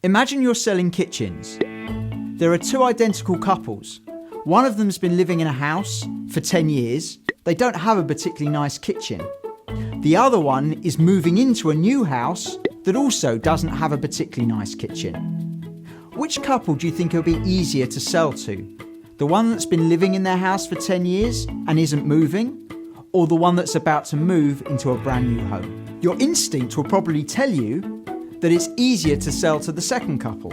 Imagine you're selling kitchens. There are two identical couples. One of them's been living in a house for 10 years. They don't have a particularly nice kitchen. The other one is moving into a new house that also doesn't have a particularly nice kitchen. Which couple do you think it'll be easier to sell to? The one that's been living in their house for 10 years and isn't moving? Or the one that's about to move into a brand new home? Your instinct will probably tell you that it's easier to sell to the second couple.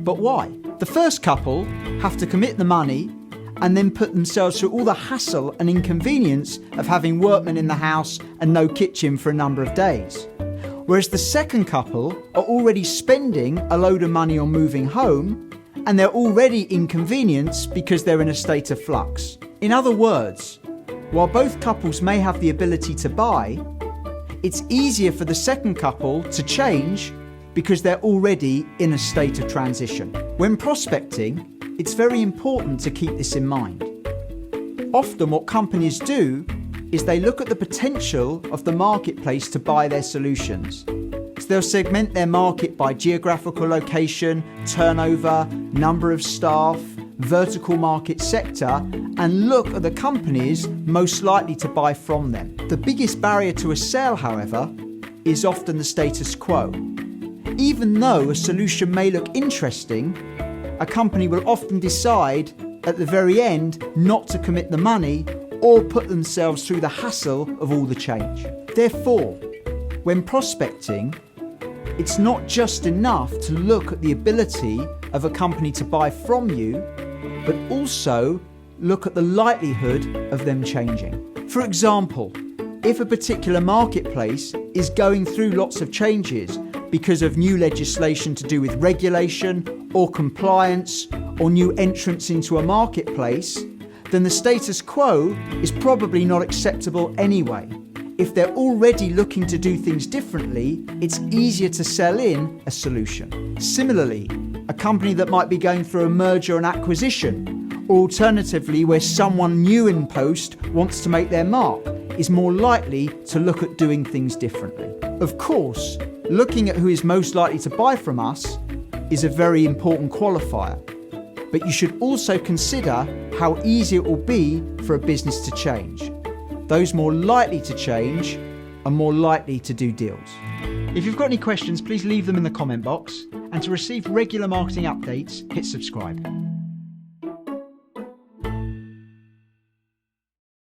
But why? The first couple have to commit the money and then put themselves through all the hassle and inconvenience of having workmen in the house and no kitchen for a number of days. Whereas the second couple are already spending a load of money on moving home, and they're already inconvenienced because they're in a state of flux. In other words, while both couples may have the ability to buy, it's easier for the second couple to change because they're already in a state of transition. When prospecting, it's very important to keep this in mind. Often what companies do is they look at the potential of the marketplace to buy their solutions. So they'll segment their market by geographical location, turnover, number of staff, vertical market sector, and look at the companies most likely to buy from them. The biggest barrier to a sale, however, is often the status quo. Even though a solution may look interesting, a company will often decide at the very end not to commit the money or put themselves through the hassle of all the change. Therefore, when prospecting, it's not just enough to look at the ability of a company to buy from you, but also look at the likelihood of them changing. For example, if a particular marketplace is going through lots of changes because of new legislation to do with regulation or compliance or new entrants into a marketplace, then the status quo is probably not acceptable anyway. If they're already looking to do things differently, it's easier to sell in a solution. Similarly, a company that might be going through a merger and acquisition, or alternatively where someone new in post wants to make their mark, is more likely to look at doing things differently. Of course, looking at who is most likely to buy from us is a very important qualifier, but you should also consider how easy it will be for a business to change. Those more likely to change are more likely to do deals. If you've got any questions, please leave them in the comment box, and to receive regular marketing updates, hit subscribe.